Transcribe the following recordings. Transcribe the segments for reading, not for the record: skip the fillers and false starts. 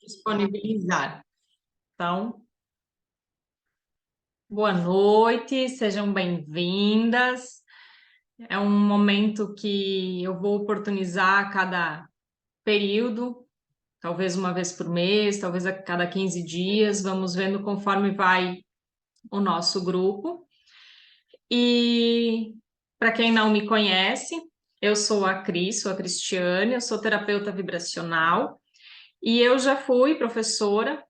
disponibilizar. Então, boa noite, sejam bem-vindas. É um momento que eu vou oportunizar a cada período, talvez uma vez por mês, talvez a cada 15 dias, vamos vendo conforme vai o nosso grupo. E para quem não me conhece, eu sou a Cris, sou a Cristiane, eu sou terapeuta vibracional e eu já fui professora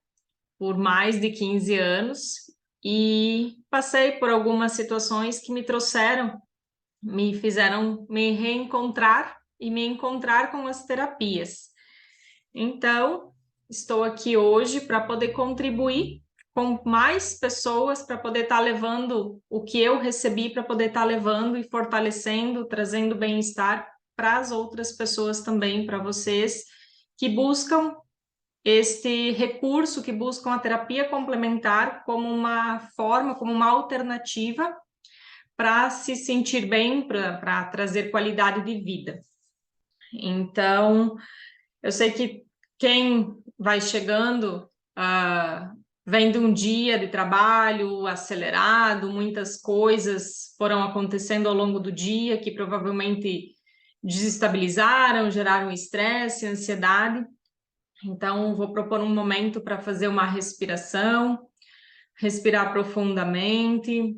por mais de 15 anos e passei por algumas situações que me trouxeram, me fizeram me reencontrar e me encontrar com as terapias. Então, estou aqui hoje para poder contribuir com mais pessoas, para poder estar levando o que eu recebi, para poder estar levando e fortalecendo, trazendo bem-estar para as outras pessoas também, para vocês que buscam este recurso, que buscam a terapia complementar como uma forma, como uma alternativa para se sentir bem, para trazer qualidade de vida. Então, eu sei que quem vai chegando vem de um dia de trabalho acelerado, muitas coisas foram acontecendo ao longo do dia que provavelmente desestabilizaram, geraram estresse, ansiedade. Então, vou propor um momento para fazer uma respiração, respirar profundamente,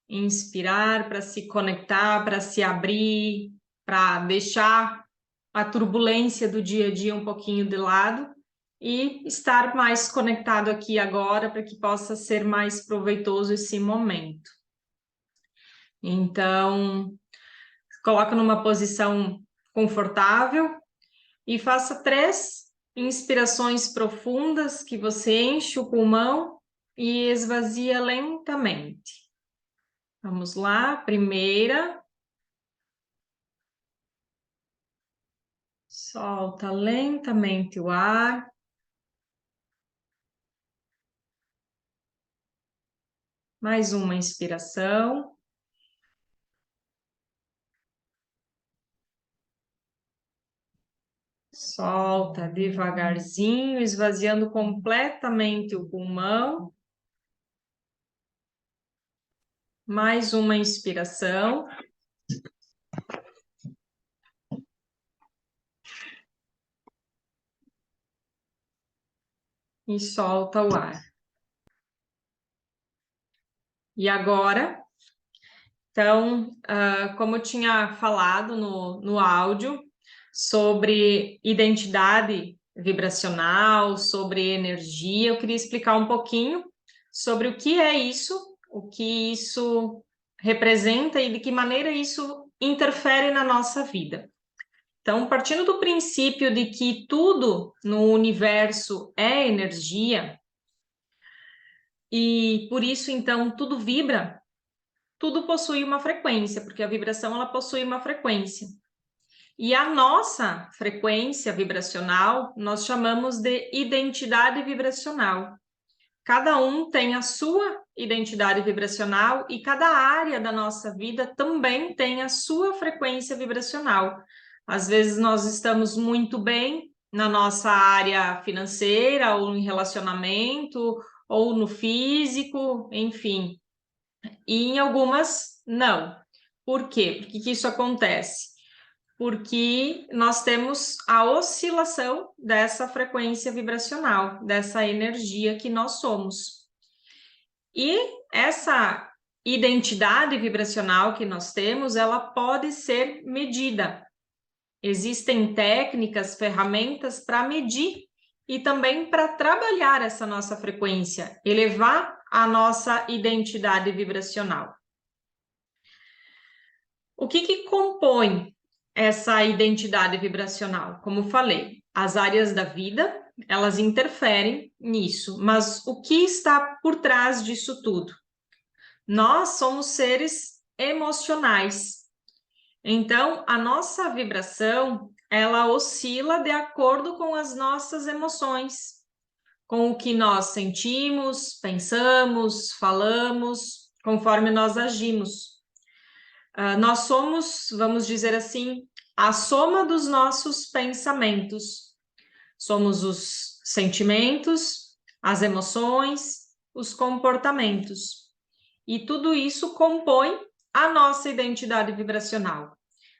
inspirar para se conectar, para se abrir, para deixar a turbulência do dia a dia um pouquinho de lado e estar mais conectado aqui agora para que possa ser mais proveitoso esse momento. Então, coloca numa posição confortável e faça 3 inspirações profundas que você enche o pulmão e esvazia lentamente. Vamos lá, primeira. Solta lentamente o ar. Mais uma inspiração. Solta devagarzinho, esvaziando completamente o pulmão. Mais uma inspiração. E solta o ar. E agora, então, como eu tinha falado no áudio, sobre identidade vibracional, sobre energia, eu queria explicar um pouquinho sobre o que é isso, o que isso representa e de que maneira isso interfere na nossa vida. Então, partindo do princípio de que tudo no universo é energia, e por isso, então, tudo vibra, tudo possui uma frequência, porque a vibração ela possui uma frequência. E a nossa frequência vibracional nós chamamos de identidade vibracional. Cada um tem a sua identidade vibracional e cada área da nossa vida também tem a sua frequência vibracional. Às vezes nós estamos muito bem na nossa área financeira, ou em relacionamento, ou no físico, enfim. E em algumas, não. Por quê? Por que isso acontece? Porque nós temos a oscilação dessa frequência vibracional, dessa energia que nós somos. E essa identidade vibracional que nós temos, ela pode ser medida. Existem técnicas, ferramentas para medir e também para trabalhar essa nossa frequência, elevar a nossa identidade vibracional. O que compõe essa identidade vibracional? Como falei, as áreas da vida, elas interferem nisso, mas o que está por trás disso tudo? Nós somos seres emocionais. Então, a nossa vibração, ela oscila de acordo com as nossas emoções, com o que nós sentimos, pensamos, falamos, conforme nós agimos. Nós somos, vamos dizer assim, a soma dos nossos pensamentos. Somos os sentimentos, as emoções, os comportamentos. E tudo isso compõe a nossa identidade vibracional.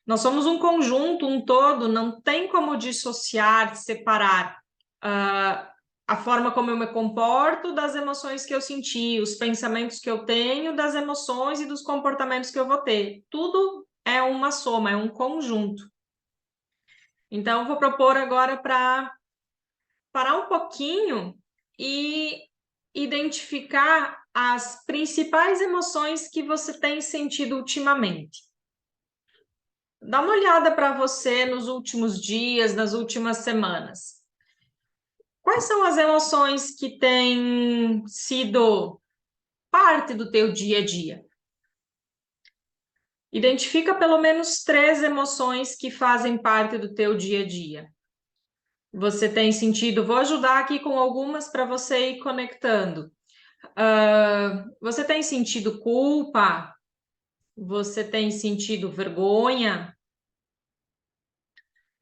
Nós somos um conjunto, um todo, não tem como dissociar, separar a forma como eu me comporto das emoções que eu senti, os pensamentos que eu tenho das emoções e dos comportamentos que eu vou ter. Tudo é uma soma, é um conjunto. Então, vou propor agora para parar um pouquinho e identificar as principais emoções que você tem sentido ultimamente. Dá uma olhada para você nos últimos dias, nas últimas semanas. Quais são as emoções que têm sido parte do teu dia a dia? Identifica pelo menos 3 emoções que fazem parte do teu dia a dia. Você tem sentido, vou ajudar aqui com algumas para você ir conectando. Você tem sentido culpa? Você tem sentido vergonha?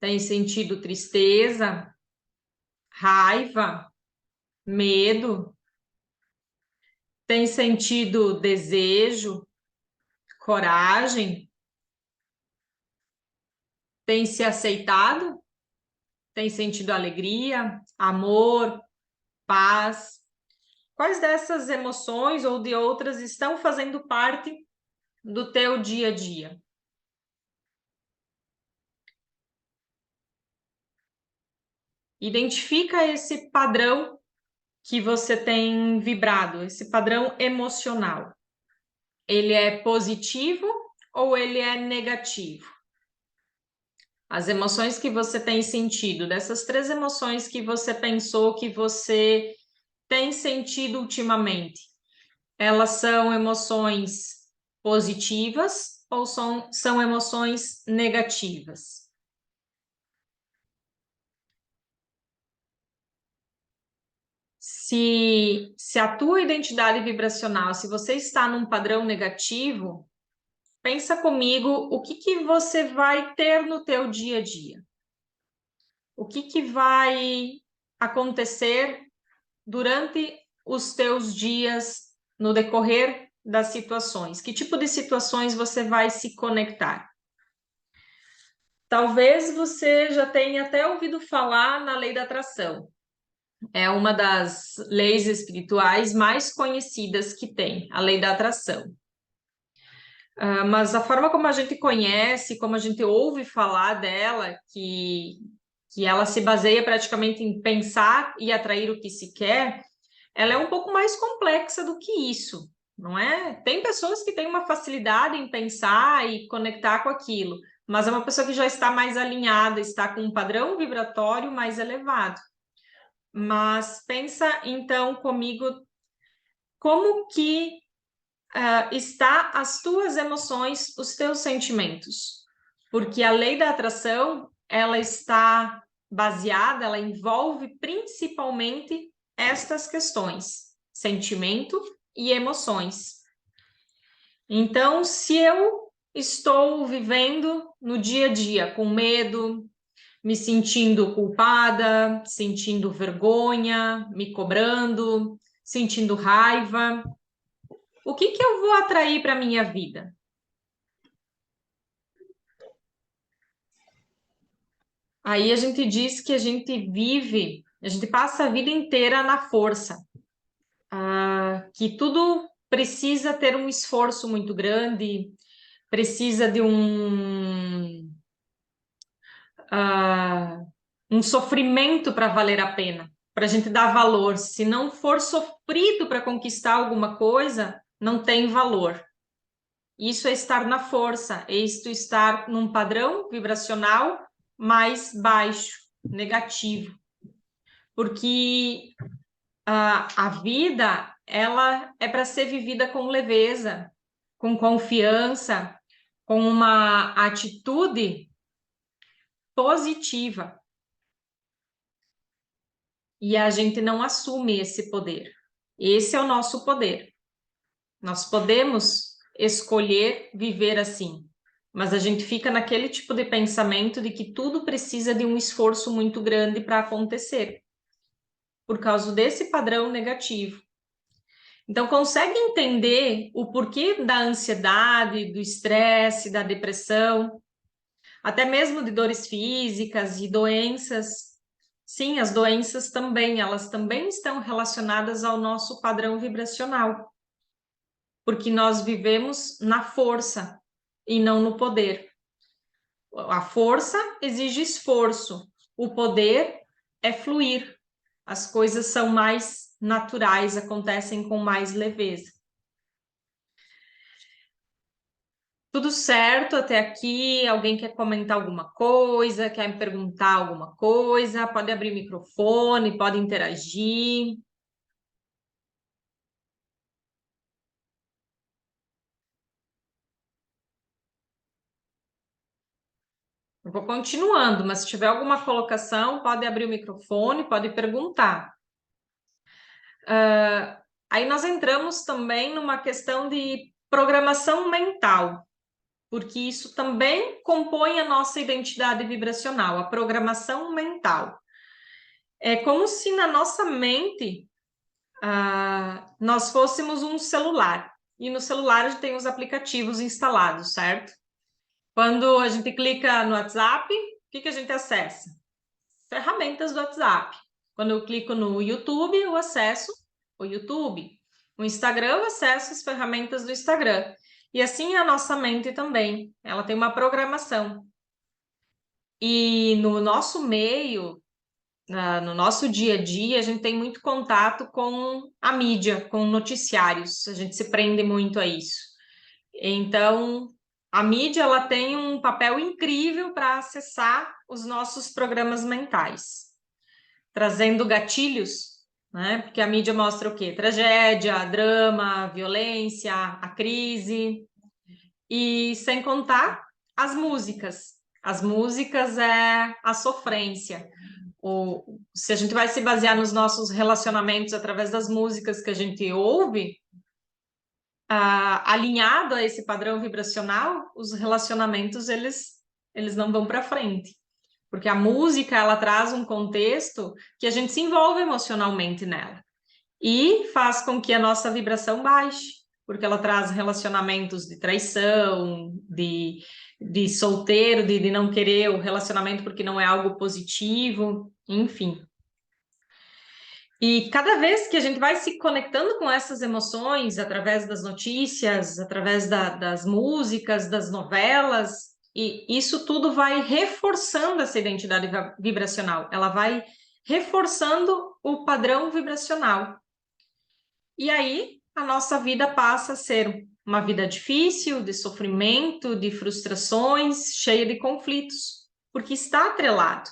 Tem sentido tristeza? Raiva? Medo? Tem sentido desejo? Coragem? Tem se aceitado? Tem sentido alegria, amor, paz? Quais dessas emoções ou de outras estão fazendo parte do teu dia a dia? Identifica esse padrão que você tem vibrado, esse padrão emocional. Ele é positivo ou ele é negativo? As emoções que você tem sentido, dessas 3 emoções que você pensou que você tem sentido ultimamente, elas são emoções positivas ou são emoções negativas? Se a tua identidade vibracional, se você está num padrão negativo, pensa comigo o que você vai ter no teu dia a dia. O que vai acontecer durante os teus dias no decorrer das situações? Que tipo de situações você vai se conectar? Talvez você já tenha até ouvido falar na lei da atração. É uma das leis espirituais mais conhecidas que tem, a lei da atração. Mas a forma como a gente conhece, como a gente ouve falar dela, que ela se baseia praticamente em pensar e atrair o que se quer, ela é um pouco mais complexa do que isso, não é? Tem pessoas que têm uma facilidade em pensar e conectar com aquilo, mas é uma pessoa que já está mais alinhada, está com um padrão vibratório mais elevado. Mas pensa então comigo como que está as tuas emoções, os teus sentimentos, porque a lei da atração ela está baseada, ela envolve principalmente estas questões, sentimento e emoções. Então, se eu estou vivendo no dia a dia com medo, me sentindo culpada, sentindo vergonha, me cobrando, sentindo raiva, o que eu vou atrair para a minha vida? Aí a gente diz que a gente vive, a gente passa a vida inteira na força, que tudo precisa ter um esforço muito grande, precisa de um sofrimento para valer a pena, para a gente dar valor. Se não for sofrido para conquistar alguma coisa, não tem valor. Isso é estar na força, é isto estar num padrão vibracional mais baixo, negativo. Porque a vida, ela é para ser vivida com leveza, com confiança, com uma atitude positiva. E a gente não assume esse poder. Esse é o nosso poder. Nós podemos escolher viver assim, mas a gente fica naquele tipo de pensamento de que tudo precisa de um esforço muito grande para acontecer. por causa desse padrão negativo. Então, consegue entender o porquê da ansiedade, do estresse, da depressão, até mesmo de dores físicas e doenças. Sim, as doenças também, elas também estão relacionadas ao nosso padrão vibracional, porque nós vivemos na força e não no poder. A força exige esforço, o poder é fluir. As coisas são mais naturais, acontecem com mais leveza. Tudo certo até aqui? Alguém quer comentar alguma coisa? Quer me perguntar alguma coisa? Pode abrir o microfone, pode interagir. Eu vou continuando, mas se tiver alguma colocação, pode abrir o microfone, pode perguntar. Aí nós entramos também numa questão de programação mental, porque isso também compõe a nossa identidade vibracional, a programação mental. É como se na nossa mente nós fôssemos um celular, e no celular a gente tem os aplicativos instalados, certo? Quando a gente clica no WhatsApp, o que a gente acessa? Ferramentas do WhatsApp. Quando eu clico no YouTube, eu acesso o YouTube. No Instagram, eu acesso as ferramentas do Instagram. E assim é a nossa mente também. Ela tem uma programação. E no nosso meio, no nosso dia a dia, a gente tem muito contato com a mídia, com noticiários. A gente se prende muito a isso. Então, a mídia ela tem um papel incrível para acessar os nossos programas mentais, trazendo gatilhos, né? Porque a mídia mostra o quê? Tragédia, drama, violência, a crise, e sem contar as músicas. As músicas é a sofrência. Se a gente vai se basear nos nossos relacionamentos através das músicas que a gente ouve, alinhado a esse padrão vibracional, os relacionamentos eles não vão para frente. Porque a música ela traz um contexto que a gente se envolve emocionalmente nela e faz com que a nossa vibração baixe, porque ela traz relacionamentos de traição, de solteiro, de não querer o relacionamento porque não é algo positivo, enfim. E cada vez que a gente vai se conectando com essas emoções, através das notícias, através das músicas, das novelas, e isso tudo vai reforçando essa identidade vibracional, ela vai reforçando o padrão vibracional. E aí a nossa vida passa a ser uma vida difícil, de sofrimento, de frustrações, cheia de conflitos, porque está atrelado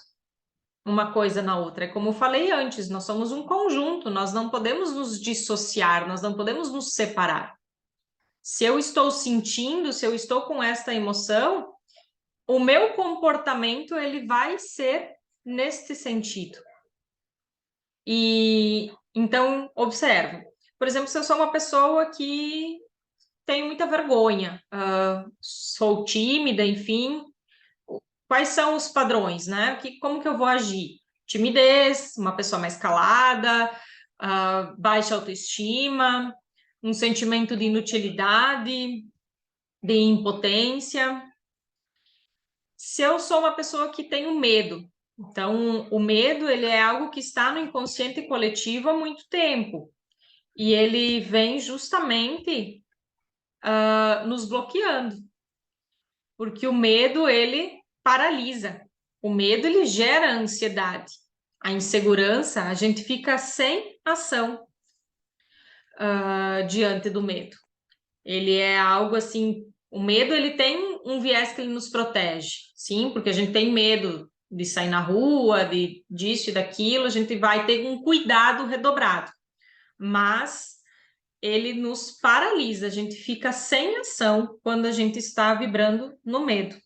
uma coisa na outra. É como eu falei antes, nós somos um conjunto, nós não podemos nos dissociar, nós não podemos nos separar. Se eu estou sentindo, se eu estou com esta emoção, o meu comportamento ele vai ser neste sentido. E então, observo. Por exemplo, se eu sou uma pessoa que tenho muita vergonha, sou tímida, enfim, quais são os padrões, né? Como que eu vou agir? Timidez, uma pessoa mais calada, baixa autoestima, um sentimento de inutilidade, de impotência. Se eu sou uma pessoa que tem medo, então o medo ele é algo que está no inconsciente coletivo há muito tempo e ele vem justamente nos bloqueando, porque o medo ele paralisa. O medo ele gera ansiedade. A insegurança, a gente fica sem ação diante do medo. Ele é algo assim, o medo ele tem um viés que ele nos protege, sim, porque a gente tem medo de sair na rua, de disso e daquilo, a gente vai ter um cuidado redobrado. Mas ele nos paralisa, a gente fica sem ação quando a gente está vibrando no medo.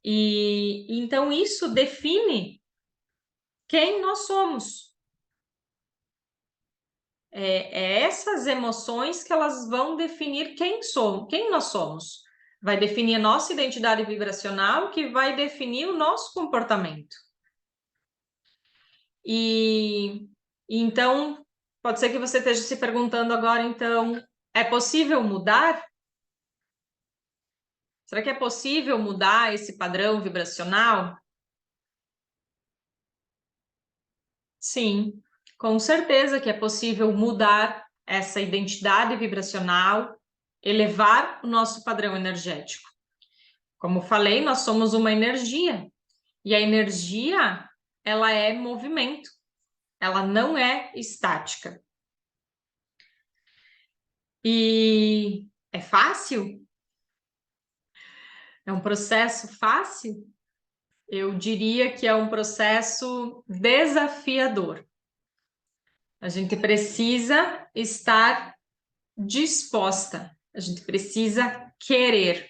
E então isso define quem nós somos. É essas emoções que elas vão definir quem somos, quem nós somos. Vai definir a nossa identidade vibracional, que vai definir o nosso comportamento. E então, pode ser que você esteja se perguntando agora, então, é possível mudar? Será que é possível mudar esse padrão vibracional? Sim, com certeza que é possível mudar essa identidade vibracional, elevar o nosso padrão energético. Como falei, nós somos uma energia, e a energia, ela é movimento, ela não é estática. E é fácil? É um processo fácil? Eu diria que é um processo desafiador. A gente precisa estar disposta, a gente precisa querer.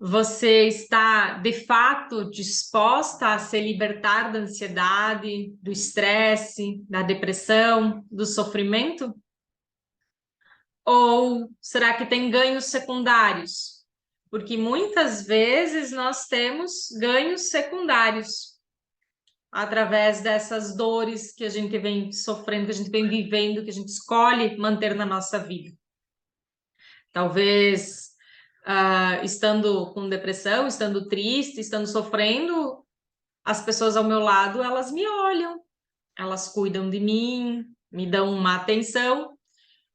Você está de fato disposta a se libertar da ansiedade, do estresse, da depressão, do sofrimento? Ou será que tem ganhos secundários? Porque muitas vezes nós temos ganhos secundários através dessas dores que a gente vem sofrendo, que a gente vem vivendo, que a gente escolhe manter na nossa vida. Talvez estando com depressão, estando triste, estando sofrendo, as pessoas ao meu lado, elas me olham, elas cuidam de mim, me dão uma atenção.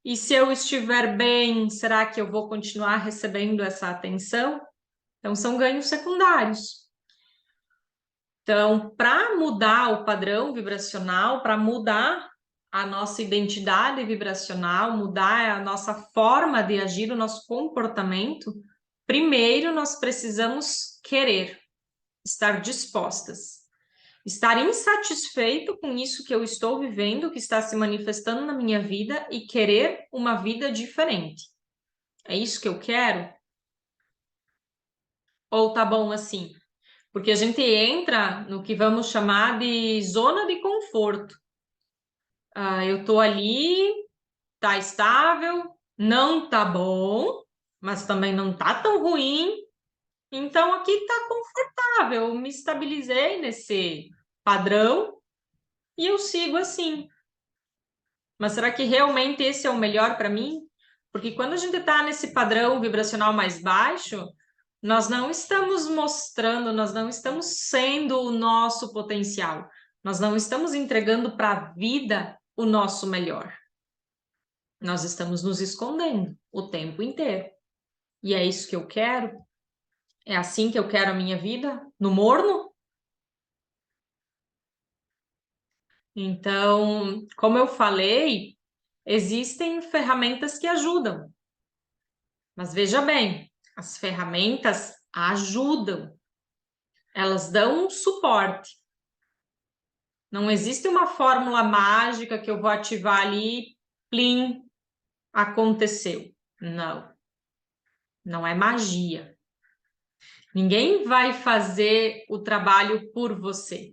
E se eu estiver bem, será que eu vou continuar recebendo essa atenção? Então, são ganhos secundários. Então, para mudar o padrão vibracional, para mudar a nossa identidade vibracional, mudar a nossa forma de agir, o nosso comportamento, primeiro nós precisamos querer, estar dispostas, estar insatisfeito com isso que eu estou vivendo, que está se manifestando na minha vida e querer uma vida diferente. É isso que eu quero? Ou tá bom assim? Porque a gente entra no que vamos chamar de zona de conforto. Eu tô ali, tá estável, não tá bom, mas também não tá tão ruim. Então aqui tá confortável, eu me estabilizei nesse padrão e eu sigo assim. Mas será que realmente esse é o melhor para mim? Porque quando a gente está nesse padrão vibracional mais baixo, nós não estamos mostrando, nós não estamos sendo o nosso potencial, nós não estamos entregando para a vida o nosso melhor. Nós estamos nos escondendo o tempo inteiro. E é isso que eu quero? É assim que eu quero a minha vida? No morno? Então, como eu falei, existem ferramentas que ajudam. Mas veja bem, as ferramentas ajudam, elas dão um suporte. Não existe uma fórmula mágica que eu vou ativar ali, plim, aconteceu. Não, não é magia. Ninguém vai fazer o trabalho por você.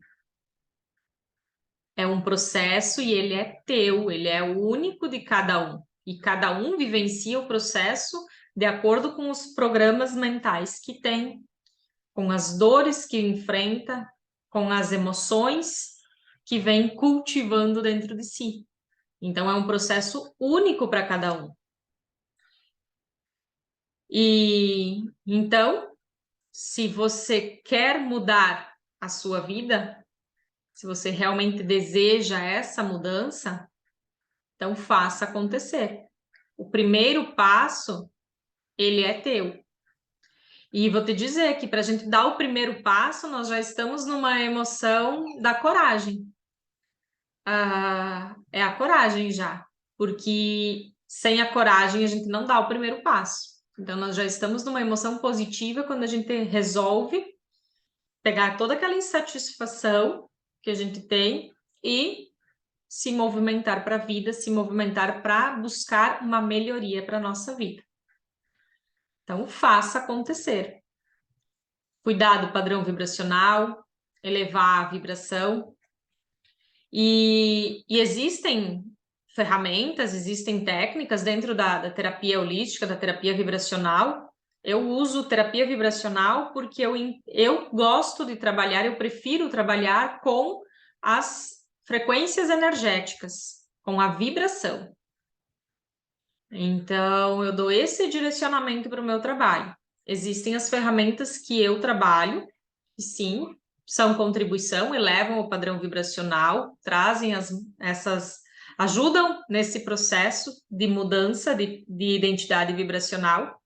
É um processo e ele é teu, ele é o único de cada um. E cada um vivencia o processo de acordo com os programas mentais que tem, com as dores que enfrenta, com as emoções que vem cultivando dentro de si. Então, é um processo único para cada um. E então, se você quer mudar a sua vida, se você realmente deseja essa mudança, então faça acontecer. O primeiro passo, ele é teu. E vou te dizer que para a gente dar o primeiro passo, nós já estamos numa emoção da coragem. É a coragem já, porque sem a coragem a gente não dá o primeiro passo. Então, nós já estamos numa emoção positiva quando a gente resolve pegar toda aquela insatisfação que a gente tem e se movimentar para a vida, se movimentar para buscar uma melhoria para a nossa vida. Então, faça acontecer. Cuidar do padrão vibracional, elevar a vibração. E existem ferramentas, existem técnicas dentro da terapia holística, da terapia vibracional, Eu uso terapia vibracional porque eu gosto de trabalhar, eu prefiro trabalhar com as frequências energéticas, com a vibração. Então, eu dou esse direcionamento para o meu trabalho. Existem as ferramentas que eu trabalho, que sim, são contribuição, elevam o padrão vibracional, trazem ajudam nesse processo de mudança de identidade vibracional,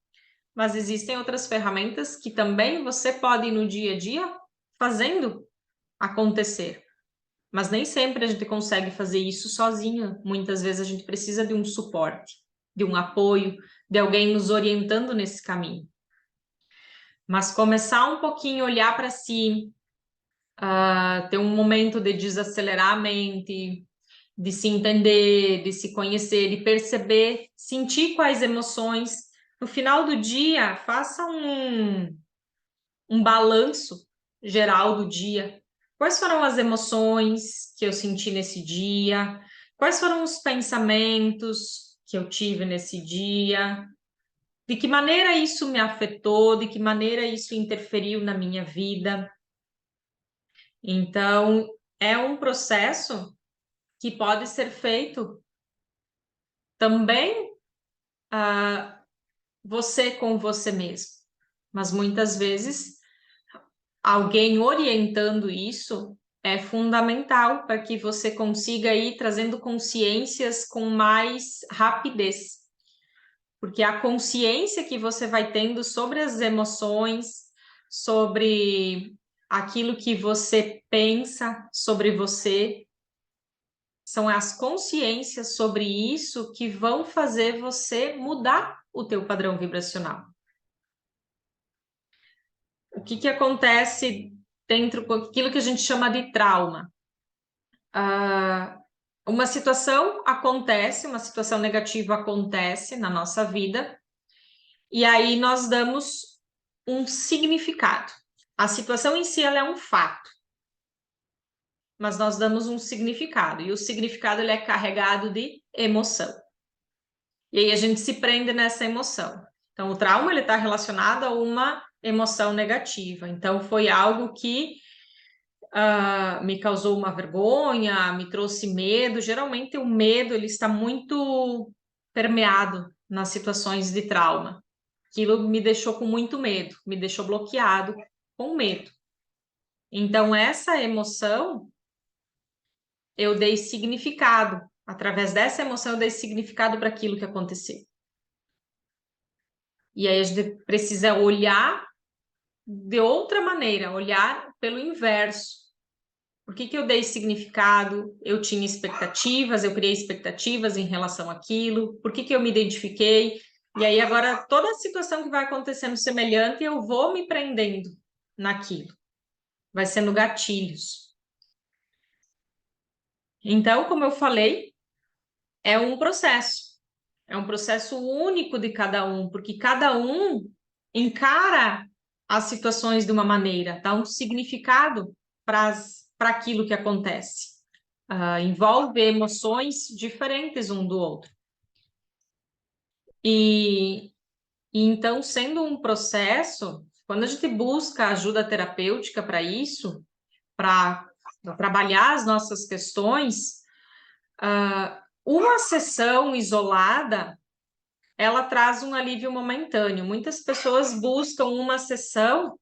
mas existem outras ferramentas que também você pode ir no dia a dia fazendo acontecer. Mas nem sempre a gente consegue fazer isso sozinha. Muitas vezes a gente precisa de um suporte, de um apoio, de alguém nos orientando nesse caminho. Mas começar um pouquinho, olhar para si, ter um momento de desacelerar a mente, de se entender, de se conhecer, de perceber, sentir quais emoções. No final do dia, faça um balanço geral do dia. Quais foram as emoções que eu senti nesse dia? Quais foram os pensamentos que eu tive nesse dia? De que maneira isso me afetou? De que maneira isso interferiu na minha vida? Então, é um processo que pode ser feito também você com você mesmo. Mas muitas vezes alguém orientando isso é fundamental para que você consiga ir trazendo consciências com mais rapidez. Porque a consciência que você vai tendo sobre as emoções, sobre aquilo que você pensa sobre você, são as consciências sobre isso que vão fazer você mudar o teu padrão vibracional. O que acontece dentro daquilo que a gente chama de trauma? Uma situação acontece, uma situação negativa acontece na nossa vida, e aí nós damos um significado. A situação em si ela é um fato, mas nós damos um significado, e o significado ele é carregado de emoção. E aí a gente se prende nessa emoção. Então, o trauma ele está relacionado a uma emoção negativa. Então, foi algo que me causou uma vergonha, me trouxe medo. Geralmente o medo ele está muito permeado nas situações de trauma. Aquilo me deixou com muito medo, me deixou bloqueado com medo. Então essa emoção eu dei significado. Através dessa emoção eu dei significado para aquilo que aconteceu. E aí a gente precisa olhar de outra maneira, olhar pelo inverso. Por que eu dei significado? Eu tinha expectativas, eu criei expectativas em relação àquilo. Por que eu me identifiquei? E aí agora toda a situação que vai acontecendo semelhante, eu vou me prendendo naquilo. Vai sendo gatilhos. Então, como eu falei, é um processo. É um processo único de cada um, porque cada um encara as situações de uma maneira, dá um significado para aquilo que acontece. Envolve emoções diferentes um do outro. E então, sendo um processo, quando a gente busca ajuda terapêutica para isso, para trabalhar as nossas questões, uma sessão isolada, ela traz um alívio momentâneo. Muitas pessoas buscam uma sessão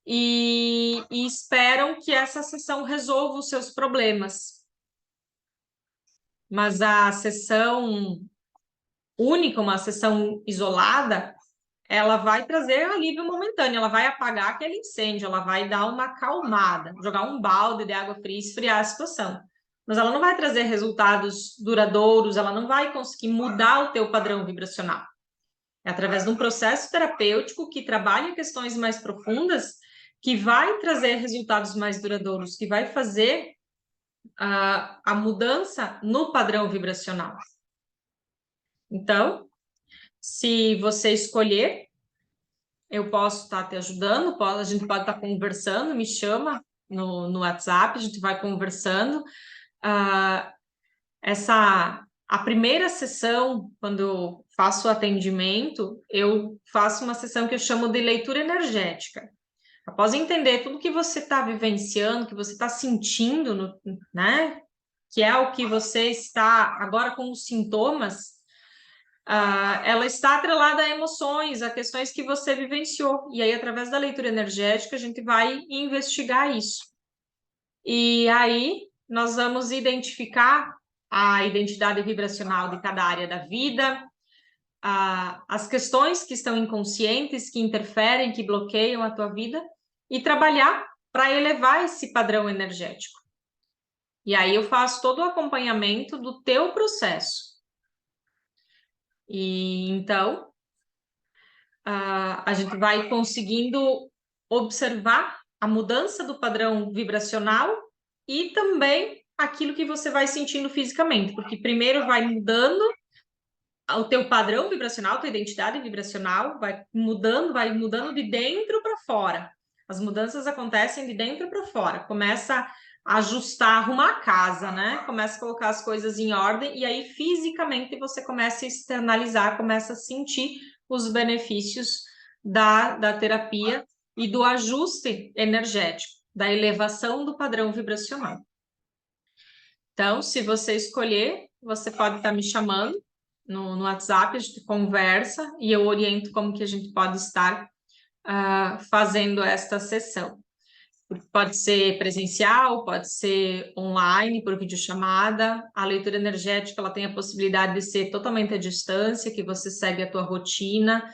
e esperam que essa sessão resolva os seus problemas. Mas a sessão única, uma sessão isolada, ela vai trazer alívio momentâneo, ela vai apagar aquele incêndio, ela vai dar uma acalmada, jogar um balde de água fria e esfriar a situação. Mas ela não vai trazer resultados duradouros, ela não vai conseguir mudar o teu padrão vibracional. É através de um processo terapêutico que trabalha questões mais profundas que vai trazer resultados mais duradouros, que vai fazer a mudança no padrão vibracional. Então, se você escolher, eu posso estar te ajudando, a gente pode estar conversando, me chama no WhatsApp, a gente vai conversando. A primeira sessão, quando eu faço o atendimento, eu faço uma sessão que eu chamo de leitura energética. Após entender tudo que você está vivenciando, que você está sentindo, né? Que é o que você está agora com os sintomas, ela está atrelada a emoções, a questões que você vivenciou. E aí, através da leitura energética, a gente vai investigar isso. E aí, nós vamos identificar a identidade vibracional de cada área da vida, as questões que estão inconscientes, que interferem, que bloqueiam a tua vida, e trabalhar para elevar esse padrão energético. E aí eu faço todo o acompanhamento do teu processo. E então a gente vai conseguindo observar a mudança do padrão vibracional e também aquilo que você vai sentindo fisicamente, porque primeiro vai mudando o teu padrão vibracional, tua identidade vibracional, vai mudando de dentro para fora. As mudanças acontecem de dentro para fora. Começa a ajustar, arrumar a casa, né? Começa a colocar as coisas em ordem e aí fisicamente você começa a externalizar, começa a sentir os benefícios da terapia e do ajuste energético, da elevação do padrão vibracional. Então, se você escolher, você pode estar me chamando no WhatsApp, a gente conversa e eu oriento como que a gente pode estar fazendo esta sessão. Pode ser presencial, pode ser online, por videochamada. A leitura energética, ela tem a possibilidade de ser totalmente à distância, que você segue a tua rotina,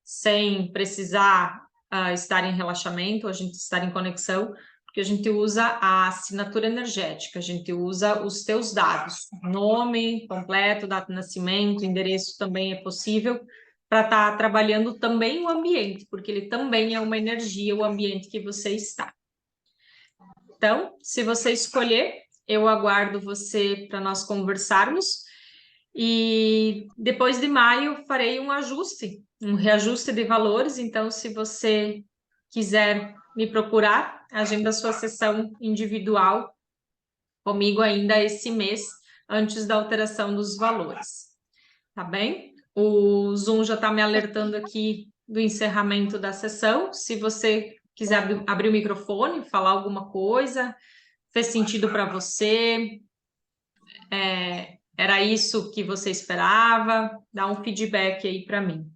sem precisar estar em relaxamento, a gente estar em conexão, porque a gente usa a assinatura energética, a gente usa os teus dados, nome completo, data de nascimento, endereço também é possível, para estar trabalhando também o ambiente, porque ele também é uma energia, o ambiente que você está. Então, se você escolher, eu aguardo você para nós conversarmos. E depois de maio farei um ajuste, um reajuste de valores. Então, se você quiser me procurar, agenda a sua sessão individual comigo ainda esse mês, antes da alteração dos valores. Tá bem? O Zoom já está me alertando aqui do encerramento da sessão. Se você quiser abrir o microfone, falar alguma coisa, fez sentido para você? Era isso que você esperava? Dá um feedback aí para mim.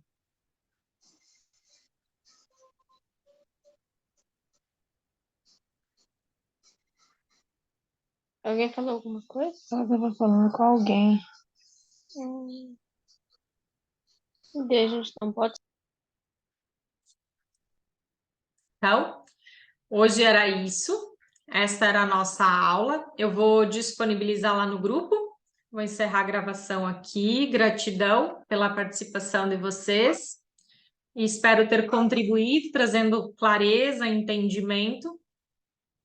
Alguém falou alguma coisa? Ela tava falando com alguém. Deus, gente não pode. Então, hoje era isso. Esta era a nossa aula. Eu vou disponibilizar lá no grupo. Vou encerrar a gravação aqui. Gratidão pela participação de vocês. E espero ter contribuído, trazendo clareza, entendimento,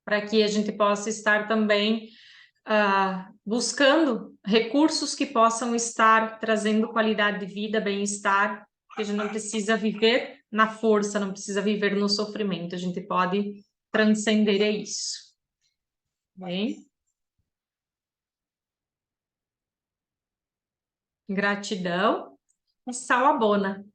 para que a gente possa estar também buscando recursos que possam estar trazendo qualidade de vida, bem-estar, que a gente não precisa viver na força, não precisa viver no sofrimento, a gente pode transcender isso. Bem? Gratidão e salabona.